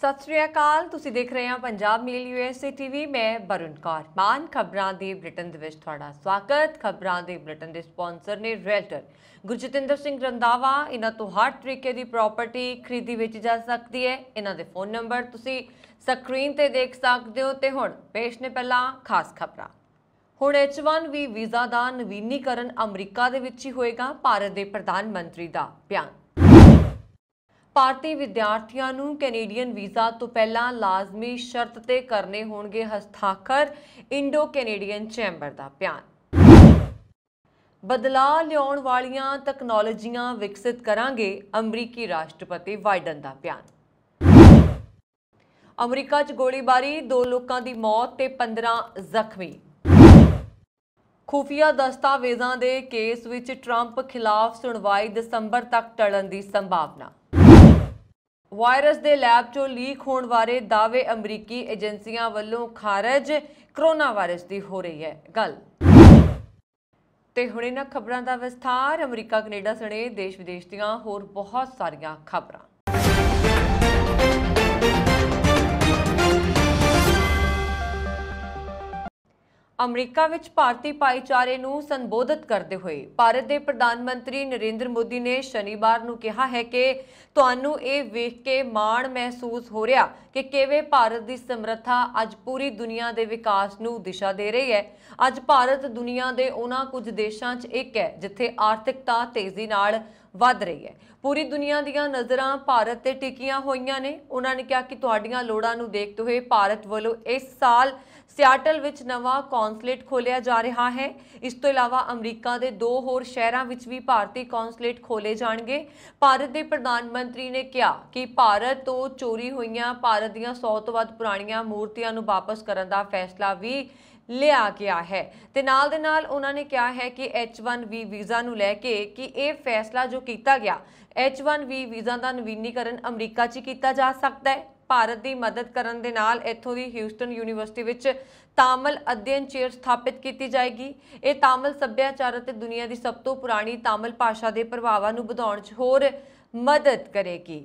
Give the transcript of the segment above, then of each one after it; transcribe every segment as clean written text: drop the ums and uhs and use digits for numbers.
सत श्री अकाल। तुसीं देख रहे हैं पंजाब मेल यूएसए टीवी। मैं वरुण कौर मान। खबरां दे बुलेटिन दे विच तुहाडा स्वागत। खबरां दे बुलेटिन दे स्पॉन्सर ने रियल्टर गुरजतिंदर सिंह रंधावा। इन्हां तो हर तरीके की प्रॉपर्टी खरीदी वेची जा सकती है। इन्हां दे फोन नंबर तुसीं स्क्रीन ते देख सकते हो। ते हुण पेश ने पहला खास खबरां। हुण H1B वीज़ा का नवीनीकरण अमरीका दे विच ही होएगा। भारत के प्रधानमंत्री का बयान। भारतीय विद्यार्थियों नूं कैनेडियन वीज़ा तो पहला लाजमी शर्त ते करने होणगे हस्ताक्षर। इंडो कैनेडियन चैंबर का बयान। बदलाव लियाउण वालियां तकनोलॉजियां विकसित करांगे। अमरीकी राष्ट्रपति बाइडन का बयान। अमरीका च गोलीबारी, 2 लोगों की मौत ते 15 जख्मी। खुफिया दस्तावेज़ों के केस विच ट्रंप खिलाफ सुनवाई दिसंबर तक टलन की संभावना। वायरस के लैब चों लीक होने वाले दावे अमरीकी एजेंसियां वालों खारज। कोरोना वायरस की हो रही है गल। ते हुण इन्हां खबरां दा विस्तार। अमरीका कनेडा सने देश विदेश दीआं होर बहुत सारियां खबरां। अमरीका विच भारतीय भाईचारे नूं संबोधित करते हुए भारत के प्रधानमंत्री नरेंद्र मोदी ने शनिवार नूं कहा है कि तुहानूं ये वेख के माण महसूस हो रहा कि किवें भारत की समर्था अज पूरी दुनिया के विकास नूं दिशा दे रही है। अज भारत दुनिया के उन्हां कुछ देशों च एक है जिथे आर्थिकता तेजी नाल वध रही है। पूरी दुनिया दीआं नज़रां भारत ते टिकियां होईयां ने। उन्होंने कहा कि तुहाडीआं लोड़ां नूं देखते हुए भारत वालों इस साल सियाटल विच नवां कौंसलेट खोलिया जा रहा है। इस तो इलावा अमरीका के 2 होर शहरों विच भी भारतीय कौंसलेट खोले जाणगे। भारत के प्रधानमंत्री ने कहा कि भारत तो चोरी होईयां भारत दीआं 100 तो वध पुराणियां मूर्तियां नूं वापस करन दा फैसला भी लिया गया है। ते नाल दे नाल उन्होंने कहा है कि H1B वीज़ा नूं लैके कि यह फैसला जो किया गया, H1B वीज़ा का नवीनीकरण अमरीका च किया जा सकता है। भारत की मदद करन दे नाल इत्थों दी ह्यूस्टन यूनीवर्सिटी विच तामिल अध्ययन चेयर स्थापित की जाएगी। ये तामिल सभ्याचार ते दुनिया की सब तो पुरानी तामिल भाषा के प्रभावां नूं वधाउण च होर मदद करेगी।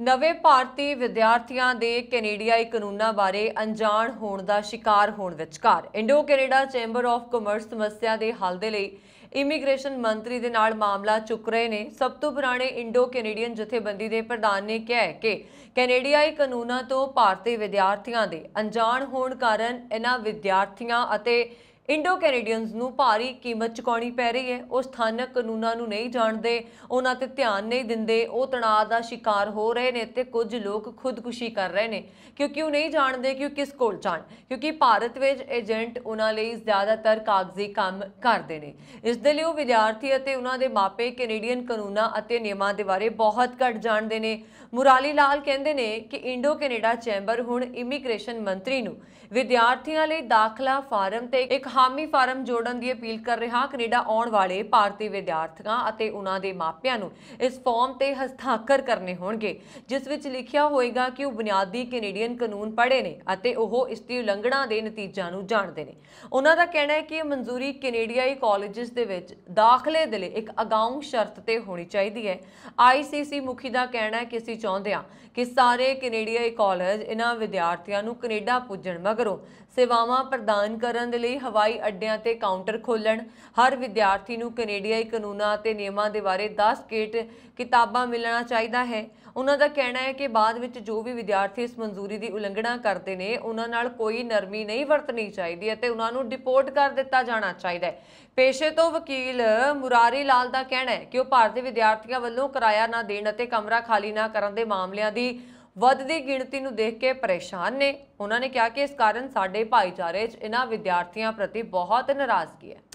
नवे भारतीय विद्यार्थियों के कैनेडियाई कानूनों बारे अनजाण होने का शिकार होने विचकार Indo Canada chamber of commerce समस्या के हल के लिए इमीग्रेशन मंत्री के नाल मामला चुक रहे हैं। सब तो पुराने इंडो कैनेडियन जथेबंदी के प्रधान ने कहा है कि कैनेडियाई कानूनों तो भारतीय विद्यार्थियों के अनजाण होने कारण इन्हां विद्यार्थियों अते इंडो कैनेडियंस नूं भारी कीमत चुकाउणी पै रही है। वो स्थानक कानूनों नूं नहीं जानते, उन्हां ते ध्यान नहीं दिंदे, वो तणाव का शिकार हो रहे हैं ते कुछ लोग खुदकुशी कर रहे हैं क्योंकि वो नहीं जानते कि किस कोल जाण, क्योंकि भारत विच एजेंट उन्हां लई ज़्यादातर कागजी काम करते हैं। इस दे लई विद्यार्थी अते उन्हां दे मापे कैनेडियन कानूनों अते नियमां दे बारे बहुत घट जानते हैं। मुराली लाल कहते हैं कि इंडो कैनेडा चैंबर हुण इमीग्रेशन मंत्री नूं विद्यार्थियों लई दाखला फार्म ते एक हामी फार्म जोड़न की अपील कर रहा। कनेडा आउण वाले भारतीय विद्यार्थियों अते उन्हां दे मापियां नूं इस फॉर्म ते हस्ताक्षर करने होणगे जिस विच लिखिया होएगा कि वो बुनियादी कैनेडियन कानून पढ़े ने अते ओह इसकी उलंघना के नतीजों नूं जाणदे ने। उन्हां दा कहना है कि मंजूरी कैनेडियाई कॉलेजिस दे विच दाखले दे लई एक अगाऊ शर्त ते होनी चाहिए है। ICC मुखी का कहना है कि असीं चाहुंदे हां कि सारे कैनेडियाई कॉलेज इन्हां विद्यार्थियों नूं कनेडा पुज्जण मगरों सेवावां प्रदान करन दे लई हवाई अड्डियां ते काउंटर खोलण। हर विद्यार्थी नूं कैनेडियाई कानूनां ते नियमां दे बारे 10 गेट किताबां मिलना चाहिए है। उन्हां दा कहना है कि बाद विच जो भी विद्यार्थी इस मंजूरी की उलंघना करते हैं उन्हां नाल कोई नरमी नहीं वरतनी चाहिए ते उन्हां नूं डिपोर्ट कर दिता जाना चाहिए। पेशे तो वकील मुरारी लाल का कहना है कि वह भारतीय विद्यार्थियों वालों किराया ना देण अते कमरा खाली ना करन दे मामलिਆਂ ਦੀ ਵੱਧਦੀ गिणती ਨੂੰ देख के परेशान ने। उन्होंने कहा कि इस कारण साडे भाईचारे च इन्हां विद्यार्थियों प्रति बहुत नाराजगी है।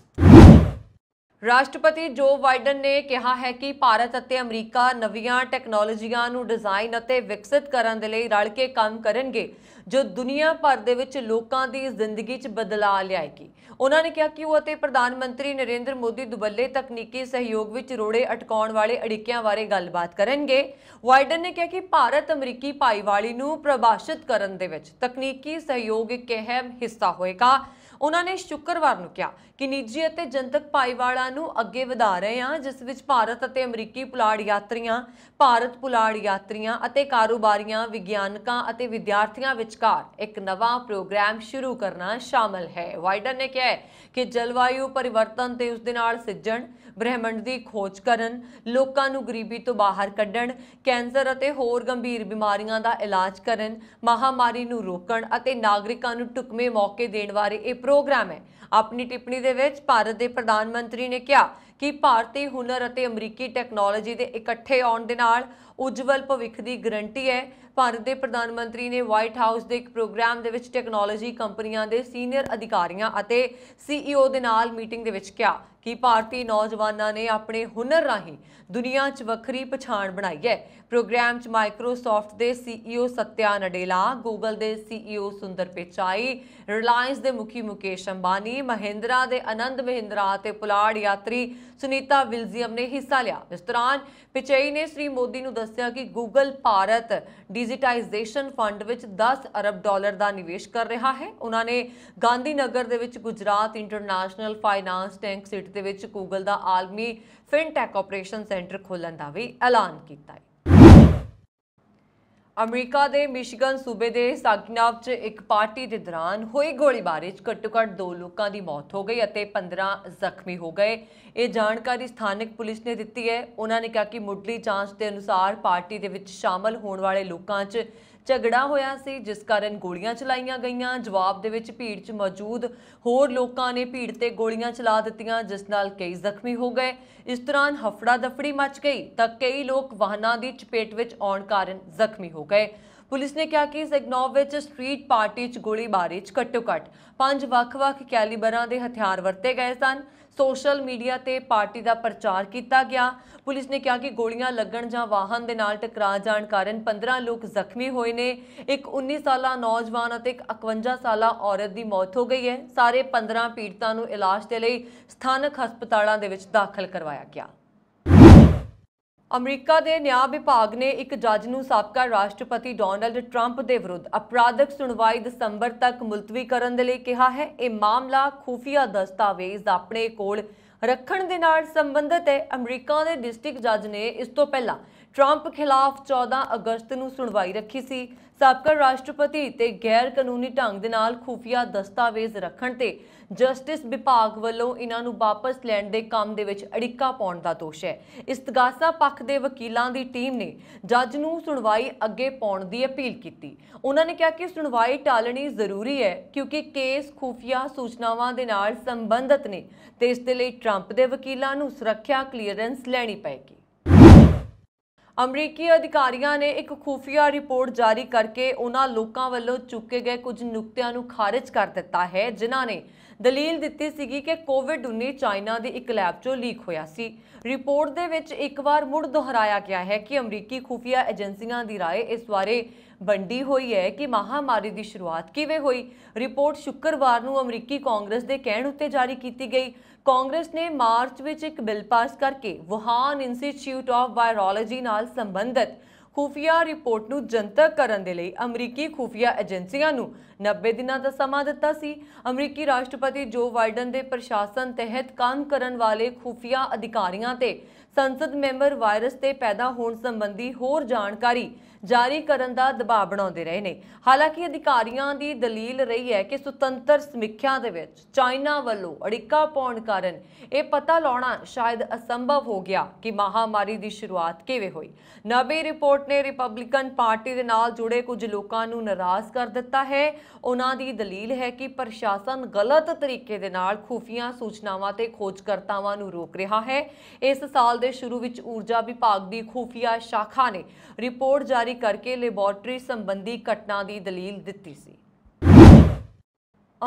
राष्ट्रपति जो बाइडन ने कहा है कि भारत अते अमरीका नवीं टैक्नोलॉजियां नूं डिजाइन अते विकसित करन दे लई रल के काम करनगे जो दुनिया भर दे विच लोकां दी जिंदगी च बदलाव लियाएगी। उन्होंने कहा कि वो अते प्रधानमंत्री नरेंद्र मोदी दुबल्ले तकनीकी सहयोग विच रोड़े अटकाउण वाले अड़िकियां बारे गलबात करनगे। बाइडन ने कहा कि भारत अमरीकी भाईवाली नूं प्रभाषित करन दे विच तकनीकी सहयोग एक अहम हिस्सा होएगा। उन्होंने शुक्रवार ਨੂੰ ਕਿਹਾ ਕਿ ਨਿੱਜੀ ਅਤੇ ਜਨਤਕ ਭਾਈਵਾਲਾਂ ਨੂੰ ਅੱਗੇ ਵਧਾ ਰਹੇ ਹਾਂ, ਜਿਸ ਵਿੱਚ ਭਾਰਤ ਅਤੇ ਅਮਰੀਕੀ ਪੁਲਾੜ ਯਾਤਰੀਆਂ, ਭਾਰਤ ਪੁਲਾੜ ਯਾਤਰੀਆਂ ਅਤੇ ਕਾਰੋਬਾਰੀਆਂ, ਵਿਗਿਆਨਕਾਂ ਅਤੇ ਵਿਦਿਆਰਥੀਆਂ ਵਿਚਕਾਰ ਇੱਕ ਨਵਾਂ ਪ੍ਰੋਗਰਾਮ ਸ਼ੁਰੂ ਕਰਨਾ ਸ਼ਾਮਲ ਹੈ। ਬਾਈਡਨ ਨੇ ਕਿਹਾ ਕਿ ਜਲਵਾਯੂ परिवर्तन ਤੇ ਉਸ ਦੇ ਨਾਲ ਸਿੱਝਣ, ਬ੍ਰਹਿਮੰਡ ਦੀ ਖੋਜ ਕਰਨ, ਲੋਕਾਂ ਨੂੰ ਗਰੀਬੀ ਤੋਂ ਬਾਹਰ ਕੱਢਣ, ਕੈਂਸਰ ਅਤੇ ਹੋਰ ਗੰਭੀਰ ਬਿਮਾਰੀਆਂ ਦਾ ਇਲਾਜ ਕਰਨ, ਮਹਾਮਾਰੀ ਨੂੰ ਰੋਕਣ ਅਤੇ ਨਾਗਰਿਕਾਂ ਨੂੰ ਢੁਕਵੇਂ ਮੌਕੇ ਦੇਣ ਬਾਰੇ ਇਹ ਪ੍ਰੋਗਰਾਮ ਹੈ। ਆਪਣੀ ਟਿੱਪਣੀ ਦੇ ਵਿੱਚ ਭਾਰਤ ਦੇ ਪ੍ਰਧਾਨ ਮੰਤਰੀ ਨੇ ਕਿਹਾ ਕਿ ਭਾਰਤੀ ਹੁਨਰ ਅਤੇ ਅਮਰੀਕੀ ਟੈਕਨੋਲੋਜੀ ਦੇ ਇਕੱਠੇ ਆਉਣ ਦੇ ਨਾਲ ਉਜਵਲ ਭਵਿੱਖ ਦੀ ਗਰੰਟੀ ਹੈ। ਭਾਰਤ ਦੇ ਪ੍ਰਧਾਨ ਮੰਤਰੀ ਨੇ ਵਾਈਟ ਹਾਊਸ ਦੇ ਇੱਕ ਪ੍ਰੋਗਰਾਮ ਦੇ ਵਿੱਚ ਟੈਕਨੋਲੋਜੀ ਕੰਪਨੀਆਂ ਦੇ ਸੀਨੀਅਰ ਅਧਿਕਾਰੀਆਂ ਅਤੇ CEO ਦੇ ਨਾਲ ਮੀਟਿੰਗ ਦੇ ਵਿੱਚ ਕਿਹਾ ਕਿ ਭਾਰਤੀ ਨੌਜਵਾਨਾਂ ਨੇ ਆਪਣੇ ਹੁਨਰ ਰਾਹੀਂ ਦੁਨੀਆ 'ਚ ਵੱਖਰੀ ਪਛਾਣ ਬਣਾਈ ਹੈ। ਪ੍ਰੋਗਰਾਮ 'ਚ ਮਾਈਕਰੋਸਾਫਟ ਦੇ CEO ਸਤਿਆ ਨਡੇਲਾ, ਗੂਗਲ ਦੇ CEO ਸੁੰਦਰ ਪਿਚਾਈ, ਰਿਲਾਇੰਸ ਦੇ ਮੁਖੀ ਮੁਕੇਸ਼ ਅੰਬਾਨੀ, ਮਹਿੰਦਰਾ ਦੇ ਆਨੰਦ ਮਹਿੰਦਰਾ ਅਤੇ ਪੁਲਾੜ ਯਾਤਰੀ ਸੁਨੀਤਾ ਵਿਲਜ਼ੀਅਮ ਨੇ ਹਿੱਸਾ ਲਿਆ। ਇਸ ਦੌਰਾਨ ਪਿਚਾਈ ਨੇ ਸ੍ਰੀ ਮੋਦੀ ਨੂੰ ਦੱਸਿਆ ਕਿ ਗੂਗਲ ਭਾਰਤ ਡਿਜੀਟਾਈਜ਼ੇਸ਼ਨ ਫੰਡ ਵਿੱਚ $10 ਅਰਬ ਦਾ ਨਿਵੇਸ਼ ਕਰ ਰਿਹਾ ਹੈ। ਉਹਨਾਂ ਨੇ ਗਾਂਧੀ ਨਗਰ ਦੇ ਵਿੱਚ Gujarat international finance tank city ਦੇ ਵਿੱਚ ਗੂਗਲ ਦਾ ਆਲਮੀ ਫਿਨਟੈਕ ਆਪਰੇਸ਼ਨ ਸੈਂਟਰ ਖੋਲ੍ਹਣ ਦਾ ਵੀ ਐਲਾਨ ਕੀਤਾ ਹੈ। ਅਮਰੀਕਾ ਦੇ ਮਿਸ਼ੀਗਨ ਸੂਬੇ ਦੇ ਸਾਗਿਨਾਵ 'ਚ ਇੱਕ ਪਾਰਟੀ ਦੇ ਦੌਰਾਨ ਹੋਈ ਗੋਲੀਬਾਰੀ 'ਚ ਘੱਟੋ-ਘੱਟ 2 ਲੋਕਾਂ ਦੀ ਮੌਤ ਹੋ ਗਈ ਅਤੇ 15 ਜ਼ਖਮੀ ਹੋ ਗਏ। ਇਹ ਜਾਣਕਾਰੀ ਸਥਾਨਕ ਪੁਲਿਸ ਨੇ ਦਿੱਤੀ ਹੈ। ਉਹਨਾਂ ਨੇ ਕਿਹਾ ਕਿ ਮੁੱਢਲੀ ਜਾਂਚ ਦੇ ਅਨੁਸਾਰ ਪਾਰਟੀ ਦੇ ਵਿੱਚ ਸ਼ਾਮਲ ਹੋਣ ਵਾਲੇ ਲੋਕਾਂ 'ਚ ਝਗੜਾ ਹੋਇਆ ਸੀ, ਜਿਸ ਕਾਰਨ ਗੋਲੀਆਂ ਚਲਾਈਆਂ ਗਈਆਂ। ਜਵਾਬ ਦੇ ਵਿੱਚ ਭੀੜ 'ਚ ਮੌਜੂਦ ਹੋਰ ਲੋਕਾਂ ਨੇ ਭੀੜ ਤੇ ਗੋਲੀਆਂ ਚਲਾ ਦਿੱਤੀਆਂ, ਜਿਸ ਨਾਲ ਕਈ ਜ਼ਖਮੀ ਹੋ ਗਏ। ਇਸ ਦੌਰਾਨ ਹਫੜਾ ਦਫੜੀ ਮਚ ਗਈ ਤਾਂ ਕਈ ਲੋਕ ਵਾਹਨਾਂ ਦੀ ਚਪੇਟ ਵਿੱਚ ਆਉਣ ਕਾਰਨ ਜ਼ਖਮੀ ਹੋ ਗਏ। ਪੁਲਿਸ ਨੇ ਕਿਹਾ ਕਿ ਸੈਗਨੋਵ ਵਿੱਚ ਸਟਰੀਟ ਪਾਰਟੀ 'ਚ ਗੋਲੀਬਾਰੀ 'ਚ ਘੱਟੋ-ਘੱਟ 5 ਵੱਖ-ਵੱਖ ਕੈਲੀਬਰਾਂ ਦੇ ਹਥਿਆਰ ਵਰਤੇ ਗਏ ਸਨ। ਸੋਸ਼ਲ ਮੀਡੀਆ ਤੇ ਪਾਰਟੀ ਦਾ ਪ੍ਰਚਾਰ ਕੀਤਾ ਗਿਆ। ਪੁਲਿਸ ਨੇ ਕਿਹਾ ਕਿ ਗੋਲੀਆਂ ਲੱਗਣ ਜਾਂ ਵਾਹਨ ਦੇ ਨਾਲ ਟਕਰਾ ਜਾਣ ਕਾਰਨ 15 ਲੋਕ ਜ਼ਖਮੀ ਹੋਏ ਨੇ। ਇੱਕ 19 ਸਾਲਾ ਨੌਜਵਾਨ ਅਤੇ ਇੱਕ 51 ਸਾਲਾ ਔਰਤ ਦੀ ਮੌਤ ਹੋ ਗਈ ਹੈ। ਸਾਰੇ 15 ਪੀੜਤਾਂ ਨੂੰ ਇਲਾਜ ਦੇ ਲਈ ਸਥਾਨਕ ਹਸਪਤਾਲਾਂ ਦੇ ਵਿੱਚ ਦਾਖਲ ਕਰਵਾਇਆ ਗਿਆ। ਅਮਰੀਕਾ ਦੇ ਨਿਆਂ ਵਿਭਾਗ ਨੇ ਇੱਕ ਜੱਜ ਨੂੰ ਸਾਬਕਾ ਰਾਸ਼ਟਰਪਤੀ ਡੋਨਾਲਡ ਟਰੰਪ ਦੇ ਵਿਰੁੱਧ ਅਪਰਾਧਕ ਸੁਣਵਾਈ ਦਸੰਬਰ ਤੱਕ ਮੁਲਤਵੀ ਕਰਨ ਦੇ ਲਈ ਕਿਹਾ ਹੈ। ਇਹ ਮਾਮਲਾ ਖੁਫੀਆ ਦਸਤਾਵੇਜ਼ ਆਪਣੇ ਕੋਲ ਰੱਖਣ ਦੇ ਨਾਲ ਸੰਬੰਧਿਤ ਹੈ। ਅਮਰੀਕਾ ਦੇ ਡਿਸਟ੍ਰਿਕਟ ਜੱਜ ਨੇ ਇਸ ਤੋਂ ਪਹਿਲਾਂ ਟਰੰਪ ਖਿਲਾਫ 14 ਅਗਸਤ ਨੂੰ ਸੁਣਵਾਈ ਰੱਖੀ ਸੀ। ਸਾਬਕਾ ਰਾਸ਼ਟਰਪਤੀ ਤੇ ਗੈਰ ਕਾਨੂੰਨੀ ਢੰਗ ਦੇ ਨਾਲ ਖੁਫੀਆ ਦਸਤਾਵੇਜ਼ ਰੱਖਣ ਤੇ ਜਸਟਿਸ ਵਿਭਾਗ ਵੱਲੋਂ ਇਹਨਾਂ ਨੂੰ ਵਾਪਸ ਲੈਣ ਦੇ ਕੰਮ ਦੇ ਵਿੱਚ ਅੜਿੱਕਾ ਪਾਉਣ ਦਾ ਦੋਸ਼ ਹੈ। ਇਸਤਗਾਸਾ ਪੱਖ ਦੇ ਵਕੀਲਾਂ ਦੀ ਟੀਮ ਨੇ ਜੱਜ ਨੂੰ ਸੁਣਵਾਈ ਅੱਗੇ ਪਾਉਣ ਦੀ ਅਪੀਲ ਕੀਤੀ। ਉਹਨਾਂ ਨੇ ਕਿਹਾ ਕਿ ਸੁਣਵਾਈ ਟਾਲਣੀ ਜ਼ਰੂਰੀ ਹੈ ਕਿਉਂਕਿ ਕੇਸ ਖੁਫੀਆ ਸੂਚਨਾਵਾਂ ਦੇ ਨਾਲ ਸੰਬੰਧਿਤ ਨੇ ਤੇ ਇਸ ਦੇ ਲਈ ਟਰੰਪ ਦੇ ਵਕੀਲਾਂ ਨੂੰ ਸੁਰੱਖਿਆ ਕਲੀਅਰੈਂਸ ਲੈਣੀ ਪਏਗੀ। ਅਮਰੀਕੀ ਅਧਿਕਾਰੀਆਂ ਨੇ ਇੱਕ ਖੁਫੀਆ ਰਿਪੋਰਟ ਜਾਰੀ ਕਰਕੇ ਉਹਨਾਂ ਲੋਕਾਂ ਵੱਲੋਂ ਚੁੱਕੇ ਗਏ ਕੁਝ ਨੁਕਤਿਆਂ ਨੂੰ ਖਾਰਜ ਕਰ ਦਿੱਤਾ ਹੈ, ਜਿਨ੍ਹਾਂ ਨੇ ਦਲੀਲ ਦਿੱਤੀ ਸੀਗੀ ਕਿ ਕੋਵਿਡ-19 ਚਾਈਨਾ ਦੀ ਇੱਕ ਲੈਬ 'ਚੋਂ ਲੀਕ ਹੋਇਆ ਸੀ। ਰਿਪੋਰਟ ਦੇ ਵਿੱਚ ਇੱਕ ਵਾਰ ਮੁੜ ਦੁਹਰਾਇਆ ਗਿਆ ਹੈ ਕਿ ਅਮਰੀਕੀ ਖੁਫੀਆ ਏਜੰਸੀਆਂ ਦੀ ਰਾਏ ਇਸ ਬਾਰੇ ਵੰਡੀ ਹੋਈ ਹੈ ਕਿ ਮਹਾਮਾਰੀ ਦੀ ਸ਼ੁਰੂਆਤ ਕਿਵੇਂ ਹੋਈ। ਰਿਪੋਰਟ ਸ਼ੁੱਕਰਵਾਰ ਨੂੰ ਅਮਰੀਕੀ ਕਾਂਗਰਸ ਦੇ ਕਹਿਣ ਉੱਤੇ ਜਾਰੀ ਕੀਤੀ ਗਈ। ਕਾਂਗਰਸ ਨੇ ਮਾਰਚ ਵਿੱਚ ਇੱਕ ਬਿੱਲ ਪਾਸ ਕਰਕੇ ਵੁਹਾਨ ਇੰਸਟੀਚਿਊਟ ਆਫ ਵਾਇਰੋਲੋਜੀ ਨਾਲ ਸੰਬੰਧਿਤ ਖੁਫੀਆ ਰਿਪੋਰਟ ਨੂੰ ਜਨਤਕ ਕਰਨ ਦੇ ਲਈ ਅਮਰੀਕੀ ਖੁਫੀਆ ਏਜੰਸੀਆਂ ਨੂੰ 90 ਦਿਨਾਂ ਦਾ ਸਮਾਂ ਦਿੱਤਾ ਸੀ। ਅਮਰੀਕੀ ਰਾਸ਼ਟਰਪਤੀ ਜੋ ਬਾਈਡਨ ਦੇ ਪ੍ਰਸ਼ਾਸਨ ਤਹਿਤ ਕੰਮ ਕਰਨ ਵਾਲੇ ਖੁਫੀਆ ਅਧਿਕਾਰੀਆਂ ਤੇ ਸੰਸਦ ਮੈਂਬਰ ਵਾਇਰਸ ਤੇ ਪੈਦਾ ਹੋਣ ਸੰਬੰਧੀ ਹੋਰ ਜਾਣਕਾਰੀ ਜਾਰੀ ਕਰਨ ਦਾ ਦਬਾਅ ਬਣਾਉਂਦੇ ਰਹੇ ਨੇ। ਹਾਲਾਂਕਿ ਅਧਿਕਾਰੀਆਂ ਦੀ ਦਲੀਲ ਰਹੀ ਹੈ ਕਿ ਸੁਤੰਤਰ ਸਮੀਖਿਆ ਦੇ ਵਿੱਚ ਚਾਈਨਾ ਵੱਲੋਂ ਅੜਿੱਕਾ ਪਾਉਣ ਕਾਰਨ ਇਹ ਪਤਾ ਲਾਉਣਾ ਸ਼ਾਇਦ ਅਸੰਭਵ ਹੋ ਗਿਆ ਕਿ ਮਹਾਮਾਰੀ ਦੀ ਸ਼ੁਰੂਆਤ ਕਿਵੇਂ ਹੋਈ। ਨਵੀਂ ਰਿਪੋਰਟ ਨੇ ਰਿਪਬਲਿਕਨ ਪਾਰਟੀ ਦੇ ਨਾਲ ਜੁੜੇ ਕੁਝ ਲੋਕਾਂ ਨੂੰ ਨਾਰਾਜ਼ ਕਰ ਦਿੱਤਾ ਹੈ। ਉਹਨਾਂ ਦੀ ਦਲੀਲ ਹੈ ਕਿ ਪ੍ਰਸ਼ਾਸਨ ਗਲਤ ਤਰੀਕੇ ਦੇ ਨਾਲ ਖੁਫੀਆ ਸੂਚਨਾਵਾਂ ਤੇ ਖੋਜਕਰਤਾਵਾਂ ਨੂੰ ਰੋਕ ਰਿਹਾ ਹੈ। ਇਸ ਸਾਲ ਦੇ ਸ਼ੁਰੂ ਵਿੱਚ ਊਰਜਾ ਵਿਭਾਗ ਦੀ ਖੁਫੀਆ ਸ਼ਾਖਾ ਨੇ ਰਿਪੋਰਟ ਜਾਰੀ ਕਰਕੇ ਲੈਬੋਰੇਟਰੀ ਸੰਬੰਧੀ ਘਟਨਾ ਦੀ ਦਲੀਲ ਦਿੱਤੀ ਸੀ।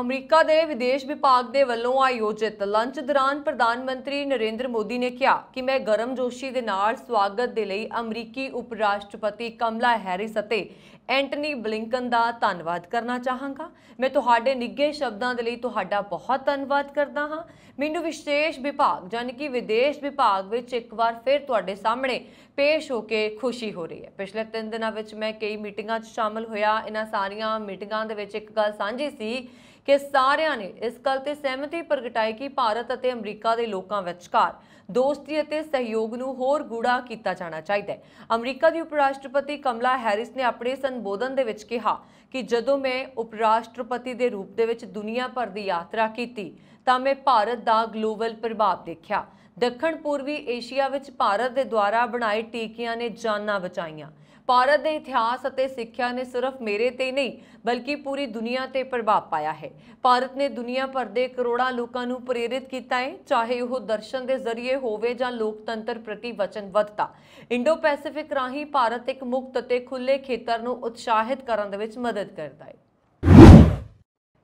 ਅਮਰੀਕਾ ਦੇ ਵਿਦੇਸ਼ ਵਿਭਾਗ ਦੇ ਵੱਲੋਂ ਆਯੋਜਿਤ ਲੰਚ ਦੌਰਾਨ ਪ੍ਰਧਾਨ ਮੰਤਰੀ ਨਰਿੰਦਰ ਮੋਦੀ ਨੇ ਕਿਹਾ ਕਿ ਮੈਂ ਗਰਮਜੋਸ਼ੀ ਦੇ ਨਾਲ ਸਵਾਗਤ ਦੇ ਲਈ ਅਮਰੀਕੀ ਉਪ ਰਾਸ਼ਟਰਪਤੀ ਕਮਲਾ ਹੈਰਿਸ ਅਤੇ ਐਂਟਨੀ ਬਲਿੰਕਨ ਦਾ ਧੰਨਵਾਦ ਕਰਨਾ ਚਾਹਾਂਗਾ। ਮੈਂ ਤੁਹਾਡੇ ਨਿੱਘੇ ਸ਼ਬਦਾਂ ਦੇ ਲਈ ਤੁਹਾਡਾ ਬਹੁਤ ਧੰਨਵਾਦ ਕਰਦਾ ਹਾਂ। ਮੈਨੂੰ ਵਿਸ਼ੇਸ਼ ਵਿਭਾਗ ਯਾਨੀ ਕਿ ਵਿਦੇਸ਼ ਵਿਭਾਗ ਵਿੱਚ ਇੱਕ ਵਾਰ ਫਿਰ ਤੁਹਾਡੇ ਸਾਹਮਣੇ ਪੇਸ਼ ਹੋ ਕੇ ਖੁਸ਼ੀ ਹੋ ਰਹੀ ਹੈ। ਪਿਛਲੇ 3 ਦਿਨਾਂ ਵਿੱਚ ਮੈਂ ਕਈ ਮੀਟਿੰਗਾਂ 'ਚ ਸ਼ਾਮਲ ਹੋਇਆ। ਇਹਨਾਂ ਸਾਰੀਆਂ ਮੀਟਿੰਗਾਂ ਦੇ ਵਿੱਚ ਇੱਕ ਗੱਲ ਸਾਂਝੀ ਸੀ ਕਿ ਸਾਰਿਆਂ ਨੇ ਇਸ ਗੱਲ ਤੇ ਸਹਿਮਤੀ ਪ੍ਰਗਟਾਈ ਕਿ ਭਾਰਤ ਅਤੇ ਅਮਰੀਕਾ ਦੇ ਲੋਕਾਂ ਵਿਚਕਾਰ ਦੋਸਤੀ ਅਤੇ ਸਹਿਯੋਗ ਨੂੰ ਹੋਰ ਗੂੜਾ ਕੀਤਾ ਜਾਣਾ ਚਾਹੀਦਾ ਹੈ। ਅਮਰੀਕਾ ਦੀ ਉਪ ਰਾਸ਼ਟਰਪਤੀ ਕਮਲਾ ਹੈਰਿਸ ਨੇ ਆਪਣੇ ਸੰਬੋਧਨ ਦੇ ਵਿੱਚ ਕਿਹਾ ਕਿ ਜਦੋਂ ਮੈਂ ਉਪ ਰਾਸ਼ਟਰਪਤੀ ਦੇ ਰੂਪ ਦੇ ਵਿੱਚ ਦੁਨੀਆ ਭਰ ਦੀ ਯਾਤਰਾ ਕੀਤੀ ਤਾਂ ਮੈਂ ਭਾਰਤ ਦਾ ਗਲੋਬਲ ਪ੍ਰਭਾਵ ਦੇਖਿਆ। ਦੱਖਣ ਪੂਰਬੀ ਏਸ਼ੀਆ ਵਿੱਚ ਭਾਰਤ ਦੇ ਦੁਆਰਾ ਬਣਾਏ ਟੀਕਿਆਂ ਨੇ ਜਾਨਾਂ ਬਚਾਈਆਂ। ਭਾਰਤ ਦੇ ਇਤਿਹਾਸ ਅਤੇ ਸਿੱਖਿਆ ਨੇ ਸਿਰਫ ਮੇਰੇ ਤੇ ਨਹੀਂ ਬਲਕਿ ਪੂਰੀ ਦੁਨੀਆ ਤੇ ਪ੍ਰਭਾਵ ਪਾਇਆ ਹੈ। ਭਾਰਤ ਨੇ ਦੁਨੀਆ ਭਰ ਦੇ ਕਰੋੜਾਂ ਲੋਕਾਂ ਨੂੰ ਪ੍ਰੇਰਿਤ ਕੀਤਾ ਹੈ, ਚਾਹੇ ਉਹ ਦਰਸ਼ਨ ਦੇ ਜ਼ਰੀਏ ਹੋਵੇ ਜਾਂ ਲੋਕਤੰਤਰ ਪ੍ਰਤੀ ਵਚਨਬੱਧਤਾ। ਇੰਡੋ ਪੈਸੀਫਿਕ ਰਾਹੀਂ ਭਾਰਤ ਇੱਕ ਮੁਕਤ ਅਤੇ ਖੁੱਲ੍ਹੇ ਖੇਤਰ ਨੂੰ ਉਤਸ਼ਾਹਿਤ ਕਰਨ ਦੇ ਵਿੱਚ ਮਦਦ ਕਰਦਾ ਹੈ।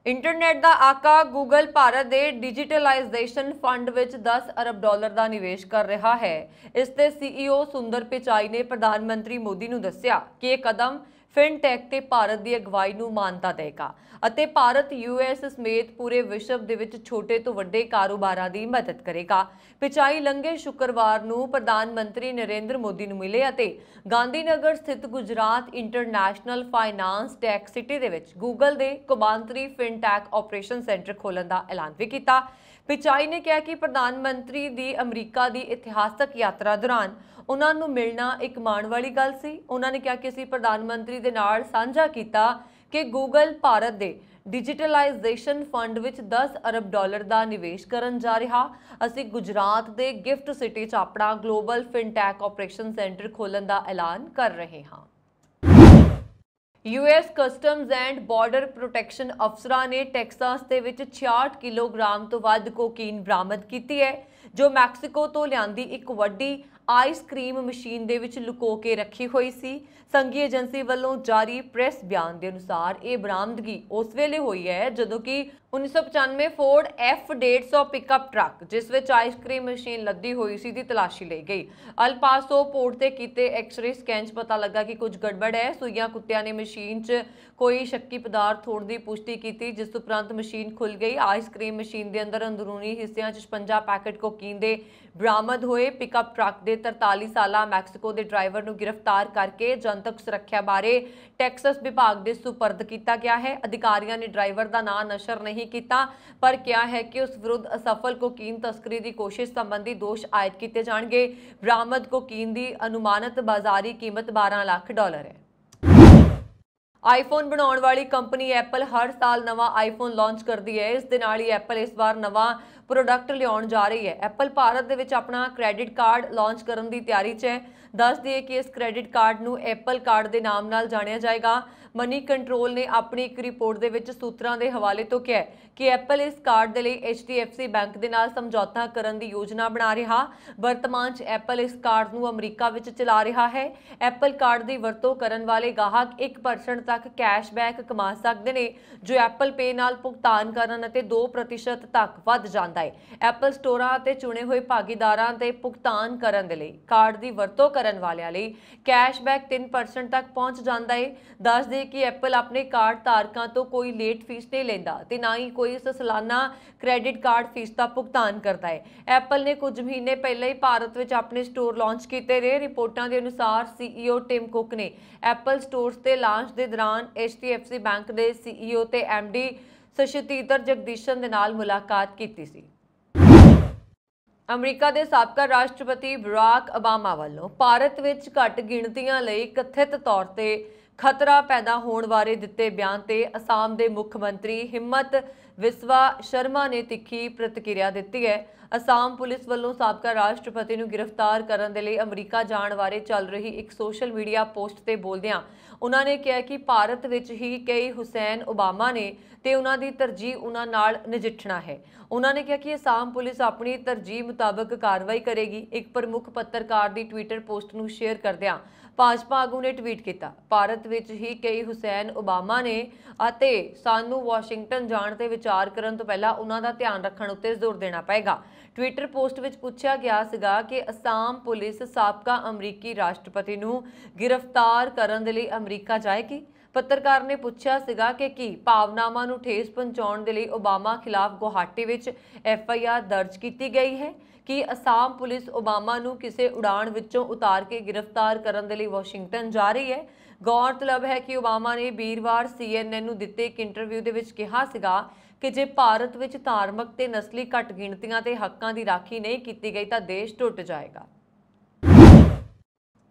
ਇੰਟਰਨੈਟ ਦਾ ਆਕਾ ਗੂਗਲ ਭਾਰਤ ਦੇ ਡਿਜੀਟਲਾਈਜੇਸ਼ਨ ਫੰਡ ਵਿੱਚ 10 ਅਰਬ ਡਾਲਰ ਦਾ ਨਿਵੇਸ਼ ਕਰ ਰਿਹਾ ਹੈ। ਇਸ ਦੇ ਸੀਈਓ ਸੁੰਦਰ ਪਿਚਾਈ ਨੇ ਪ੍ਰਧਾਨ ਮੰਤਰੀ ਮੋਦੀ ਨੂੰ ਦੱਸਿਆ ਕਿ ਇਹ ਕਦਮ ਫਿਨਟੈਕ ਤੇ ਭਾਰਤ ਦੀ ਅਗਵਾਈ ਨੂੰ ਮਾਨਤਾ ਦੇਗਾ ਅਤੇ ਭਾਰਤ ਯੂਐਸ ਸਮੇਤ ਪੂਰੇ ਵਿਸ਼ਵ ਦੇ ਵਿੱਚ ਛੋਟੇ ਤੋਂ ਵੱਡੇ ਕਾਰੋਬਾਰਾਂ ਦੀ ਮਦਦ ਕਰੇਗਾ। ਪਿਚਾਈ ਲੰਘੇ ਸ਼ੁੱਕਰਵਾਰ ਨੂੰ ਪ੍ਰਧਾਨ ਮੰਤਰੀ ਨਰਿੰਦਰ ਮੋਦੀ ਨੂੰ ਮਿਲੇ ਅਤੇ ਗਾਂਧੀਨਗਰ ਸਥਿਤ Gujarat international finance tech city ਦੇ ਵਿੱਚ ਗੂਗਲ ਦੇ ਕੌਮਾਂਤਰੀ ਫਿਨਟੈਕ ਆਪਰੇਸ਼ਨ ਸੈਂਟਰ ਖੋਲ੍ਹਣ ਦਾ ਐਲਾਨ ਵੀ ਕੀਤਾ। ਪਿਚਾਈ ਨੇ ਕਿਹਾ ਕਿ ਪ੍ਰਧਾਨ ਮੰਤਰੀ ਦੀ ਅਮਰੀਕਾ ਦੀ ਇਤਿਹਾਸਕ ਯਾਤਰਾ ਦੌਰਾਨ ਉਹਨਾਂ ਨੂੰ ਮਿਲਣਾ ਇੱਕ ਮਾਣ ਵਾਲੀ ਗੱਲ ਸੀ। ਉਹਨਾਂ ਨੇ ਕਿਹਾ ਕਿ ਅਸੀਂ ਪ੍ਰਧਾਨ ਮੰਤਰੀ ਦੇ ਨਾਲ ਸਾਂਝਾ ਕੀਤਾ ਕਿ ਗੂਗਲ ਭਾਰਤ ਦੇ ਡਿਜੀਟਲਾਈਜੇਸ਼ਨ ਫੰਡ ਵਿੱਚ 10 ਅਰਬ ਡਾਲਰ ਦਾ ਨਿਵੇਸ਼ ਕਰਨ ਜਾ ਰਿਹਾ। ਅਸੀਂ ਗੁਜਰਾਤ ਦੇ ਗਿਫਟ ਸਿਟੀ 'ਚ ਆਪਣਾ ਗਲੋਬਲ ਫਿਨਟੈਕ ਆਪਰੇਸ਼ਨ ਸੈਂਟਰ ਖੋਲ੍ਹਣ ਦਾ ਐਲਾਨ ਕਰ ਰਹੇ ਹਾਂ। US customs and border protection ਅਫਸਰਾਂ ਨੇ ਟੈਕਸਾਸ ਦੇ ਵਿੱਚ 66 ਕਿਲੋਗ੍ਰਾਮ ਤੋਂ ਵੱਧ ਕੋਕੀਨ ਬਰਾਮਦ ਕੀਤੀ ਹੈ, ਜੋ ਮੈਕਸੀਕੋ ਤੋਂ ਲਿਆਂਦੀ ਇੱਕ ਵੱਡੀ ਆਈਸਕ੍ਰੀਮ ਮਸ਼ੀਨ ਦੇ ਵਿੱਚ ਲੁਕੋ ਕੇ ਰੱਖੀ ਹੋਈ ਸੀ। ਸੰਘੀ ਏਜੰਸੀ ਵੱਲੋਂ ਜਾਰੀ ਪ੍ਰੈਸ ਬਿਆਨ ਦੇ ਅਨੁਸਾਰ ਇਹ ਬਰਾਮਦਗੀ ਉਸ ਵੇਲੇ ਹੋਈ ਹੈ ਜਦੋਂ ਕਿ 1995 ਫੋਰਡ F150 ਪਿਕਅਪ ਟਰੱਕ ਜਿਸ ਵਿੱਚ ਆਈਸਕ੍ਰੀਮ ਮਸ਼ੀਨ ਲੱਦੀ ਹੋਈ ਸੀ ਦੀ ਤਲਾਸ਼ੀ ਲਈ ਗਈ। ਅਲ ਪਾਸੋ ਪੋਰਟ ਤੇ ਕੀਤੇ ਐਕਸ-ਰੇ ਸਕੈਨ 'ਚ ਪਤਾ ਲੱਗਾ ਕਿ ਕੁਝ ਗੜਬੜ ਹੈ। ਸੂਈਆਂ ਕੁੱਤਿਆਂ ਨੇ ਮਸ਼ੀਨ 'ਚ ਕੋਈ ਸ਼ੱਕੀ ਪਦਾਰਥ ਹੋਣ ਦੀ ਪੁਸ਼ਟੀ ਕੀਤੀ, ਜਿਸ ਉਪਰੰਤ ਮਸ਼ੀਨ ਖੁੱਲ ਗਈ। ਆਈਸਕ੍ਰੀਮ ਮਸ਼ੀਨ ਦੇ ਅੰਦਰ ਅੰਦਰੂਨੀ ਹਿੱਸਿਆਂ 'ਚ 56 ਪੈਕੇਟ ਕੋਕੀਨ ਦੇ ਬਰਾਮਦ ਹੋਏ। ਪਿਕਅਪ ਟਰੱਕ ਦੇ 43 ਸਾਲਾ ਮੈਕਸੀਕੋ ਦੇ ਡਰਾਈਵਰ ਨੂੰ ਗ੍ਰਿਫਤਾਰ ਕਰਕੇ ਜਨਤਕ ਸੁਰੱਖਿਆ ਬਾਰੇ ਟੈਕਸਸ ਵਿਭਾਗ ਦੇ ਸੁਪਰਦ ਕੀਤਾ ਗਿਆ ਹੈ। ਅਧਿਕਾਰੀਆਂ ਨੇ ਡਰਾਈਵਰ ਦਾ ਨਾਂ ਨਸ਼ਰ ਨਹੀਂ ਕੀਤਾ ਪਰ ਕਿਹਾ ਹੈ ਕਿ ਉਸ ਵਿਰੁੱਧ ਅਸਫਲ ਕੋਕੀਨ ਤਸਕਰੀ ਦੀ ਕੋਸ਼ਿਸ਼ ਸੰਬੰਧੀ ਦੋਸ਼ ਆਇਦ ਕੀਤੇ ਜਾਣਗੇ। ਬਰਾਮਦ ਕੋਕੀਨ ਦੀ ਅਨੁਮਾਨਿਤ ਬਾਜ਼ਾਰੀ ਕੀਮਤ 12 ਲੱਖ ਡਾਲਰ ਹੈ। ਆਈਫੋਨ ਬਣਾਉਣ ਵਾਲੀ ਕੰਪਨੀ ਐਪਲ ਹਰ ਸਾਲ ਨਵਾਂ ਆਈਫੋਨ ਲਾਂਚ ਕਰਦੀ ਹੈ। ਇਸ ਦੇ ਨਾਲ ਹੀ ਐਪਲ ਇਸ ਵਾਰ ਨਵਾਂ ਪ੍ਰੋਡਕਟ ਲਿਆਉਣ ਜਾ ਰਹੀ ਹੈ। ਐਪਲ ਭਾਰਤ ਦੇ ਵਿੱਚ ਆਪਣਾ ਕ੍ਰੈਡਿਟ ਕਾਰਡ ਲਾਂਚ ਕਰਨ ਦੀ ਤਿਆਰੀ 'ਚ ਹੈ। ਦੱਸ ਦਈਏ ਕਿ ਇਸ ਕ੍ਰੈਡਿਟ ਕਾਰਡ ਨੂੰ ਐਪਲ ਕਾਰਡ ਦੇ ਨਾਮ ਨਾਲ ਜਾਣਿਆ ਜਾਏਗਾ। ਮਨੀ ਕੰਟਰੋਲ ਨੇ ਆਪਣੀ ਇੱਕ ਰਿਪੋਰਟ ਦੇ ਵਿੱਚ ਸੂਤਰਾਂ ਦੇ ਹਵਾਲੇ ਤੋਂ ਕਿਹਾ ਕਿ ਐਪਲ ਇਸ ਕਾਰਡ ਦੇ ਲਈ HDFC ਬੈਂਕ ਦੇ ਨਾਲ ਸਮਝੌਤਾ ਕਰਨ ਦੀ ਯੋਜਨਾ ਬਣਾ ਰਿਹਾ। ਵਰਤਮਾਨ 'ਚ ਐਪਲ ਇਸ ਕਾਰਡ ਨੂੰ ਅਮਰੀਕਾ ਵਿੱਚ ਚਲਾ ਰਿਹਾ ਹੈ। ਐਪਲ ਕਾਰਡ ਦੀ ਵਰਤੋਂ ਕਰਨ ਵਾਲੇ ਗਾਹਕ 1% ਤੱਕ ਕੈਸ਼ਬੈਕ ਕਮਾ ਸਕਦੇ ਨੇ, ਜੋ ਐਪਲ ਪੇ ਨਾਲ ਭੁਗਤਾਨ ਕਰਨ ਅਤੇ 2% ਤੱਕ ਵੱਧ ਜਾਂਦਾ ਹੈ। ਐਪਲ ਸਟੋਰਾਂ ਅਤੇ ਚੁਣੇ ਹੋਏ ਭਾਗੀਦਾਰਾਂ ਤੇ ਭੁਗਤਾਨ ਕਰਨ ਦੇ ਲਈ ਕਾਰਡ ਦੀ ਵਰਤੋਂ ਕਰਨ ਵਾਲਿਆਂ ਲਈ ਕੈਸ਼ਬੈਕ 3% ਤੱਕ ਪਹੁੰਚ ਜਾਂਦਾ ਹੈ। ਦੱਸ ਦੇ ਕਿ ਐਪਲ ਆਪਣੇ ਕਾਰਡ ਧਾਰਕਾਂ ਤੋਂ ਕੋਈ ਲੇਟ ਫੀਸ ਨਹੀਂ ਲੈਂਦਾ ਤੇ ਨਾ ਹੀ ਕੋਈ ਸਾਲਾਨਾ ਕ੍ਰੈਡਿਟ ਕਾਰਡ ਫੀਸ ਦਾ ਭੁਗਤਾਨ ਕਰਦਾ ਹੈ। ਐਪਲ ਨੇ ਕੁਝ ਮਹੀਨੇ ਪਹਿਲਾਂ ਹੀ ਭਾਰਤ ਵਿੱਚ ਆਪਣੇ ਸਟੋਰ ਲਾਂਚ ਕੀਤੇ ਨੇ। ਰਿਪੋਰਟਾਂ ਦੇ ਅਨੁਸਾਰ CEO ਟਿਮ ਕੁਕ ਨੇ ਐਪਲ ਸਟੋਰਸ ਤੇ ਲਾਂਚ ਦੇ ਦੌਰਾਨ HDFC ਬੈਂਕ ਦੇ CEO ਤੇ MD ਸ਼ਸ਼ੀਧਰ ਜਗਦੀਸ਼ਨ ਦੇ ਨਾਲ ਮੁਲਾਕਾਤ ਕੀਤੀ ਸੀ। ਅਮਰੀਕਾ ਦੇ ਸਾਬਕਾ ਰਾਸ਼ਟਰਪਤੀ ਬਰਾਕ ਓਬਾਮਾ ਵੱਲੋਂ ਭਾਰਤ ਵਿੱਚ ਘੱਟ ਗਿਣਤੀਆਂ ਲਈ ਕਥਿਤ ਤੌਰ ਤੇ ਖਤਰਾ ਪੈਦਾ ਹੋਣ ਬਾਰੇ ਦਿੱਤੇ ਬਿਆਨ ਤੇ ਅਸਾਮ ਦੇ ਮੁੱਖ ਮੰਤਰੀ ਹਿੰਮਤ ਵਿਸਵਾ ਸ਼ਰਮਾ ਨੇ ਤਿੱਖੀ ਪ੍ਰਤੀਕਿਰਿਆ ਦਿੱਤੀ ਹੈ। ਅਸਾਮ ਪੁਲਿਸ ਵੱਲੋਂ ਸਾਬਕਾ ਰਾਸ਼ਟਰਪਤੀ ਨੂੰ ਗ੍ਰਿਫਤਾਰ ਕਰਨ ਦੇ ਲਈ ਅਮਰੀਕਾ ਜਾਣ ਬਾਰੇ ਚੱਲ ਰਹੀ ਇੱਕ ਸੋਸ਼ਲ ਮੀਡੀਆ ਪੋਸਟ ਤੇ ਬੋਲਦਿਆਂ ਉਹਨਾਂ ਨੇ ਕਿਹਾ ਕਿ ਭਾਰਤ ਵਿੱਚ ਹੀ ਕਈ ਹੁਸੈਨ ਓਬਾਮਾ ਨੇ ਤੇ ਉਹਨਾਂ ਦੀ ਤਰਜੀਹ ਉਹਨਾਂ ਨਾਲ ਨਜਿੱਠਣਾ ਹੈ। ਉਹਨਾਂ ਨੇ ਕਿਹਾ ਕਿ ਅਸਾਮ ਪੁਲਿਸ ਆਪਣੀ ਤਰਜੀਹ ਮੁਤਾਬਕ ਕਾਰਵਾਈ ਕਰੇਗੀ। ਇੱਕ ਪ੍ਰਮੁੱਖ ਪੱਤਰਕਾਰ ਦੀ ਟਵਿੱਟਰ ਪੋਸਟ ਨੂੰ ਸ਼ੇਅਰ ਕਰਦਿਆਂ ਭਾਜਪਾ ਆਗੂ ਨੇ ਟਵੀਟ ਕੀਤਾ, ਭਾਰਤ ਵਿੱਚ ਹੀ ਕਈ ਹੁਸੈਨ ਓਬਾਮਾ ਨੇ ਅਤੇ ਸਾਨੂੰ ਵਾਸ਼ਿੰਗਟਨ ਜਾਣ ਤੇ ਵਿਚਾਰ ਕਰਨ ਤੋਂ ਪਹਿਲਾਂ ਉਹਨਾਂ ਦਾ ਧਿਆਨ ਰੱਖਣ ਉੱਤੇ ਜ਼ੋਰ ਦੇਣਾ ਪਏਗਾ। ਟਵਿੱਟਰ ਪੋਸਟ ਵਿੱਚ ਪੁੱਛਿਆ ਗਿਆ ਸੀਗਾ ਕਿ ਅਸਾਮ ਪੁਲਿਸ ਸਾਬਕਾ ਅਮਰੀਕੀ ਰਾਸ਼ਟਰਪਤੀ ਨੂੰ ਗ੍ਰਿਫਤਾਰ ਕਰਨ ਦੇ ਲਈ ਅਮਰੀਕਾ ਜਾਏਗੀ। ਪੱਤਰਕਾਰ ਨੇ ਪੁੱਛਿਆ ਸੀਗਾ ਕਿ ਕੀ ਭਾਵਨਾਵਾਂ ਨੂੰ ਠੇਸ ਪਹੁੰਚਾਉਣ ਦੇ ਲਈ ਓਬਾਮਾ ਖਿਲਾਫ ਗੁਹਾਟੀ ਵਿੱਚ FIR ਦਰਜ ਕੀਤੀ ਗਈ ਹੈ। ਕਿ ਅਸਾਮ ਪੁਲਿਸ ਓਬਾਮਾ ਨੂੰ ਕਿਸੇ ਉਡਾਣ ਵਿੱਚੋਂ ਉਤਾਰ ਕੇ ਗ੍ਰਿਫਤਾਰ ਕਰਨ ਦੇ ਲਈ ਵਾਸ਼ਿੰਗਟਨ ਜਾ ਰਹੀ ਹੈ। ਗੌਰਤਲਬ ਹੈ ਕਿ ਓਬਾਮਾ ਨੇ ਵੀਰਵਾਰ CNN ਨੂੰ ਦਿੱਤੇ ਇੱਕ ਇੰਟਰਵਿਊ ਦੇ ਵਿੱਚ ਕਿਹਾ ਸੀਗਾ कि जे भारत विच धार्मिक ते नस्ली घट गिणतियां ते हक्कां दी राखी नहीं की गई तां देश टुट जाएगा।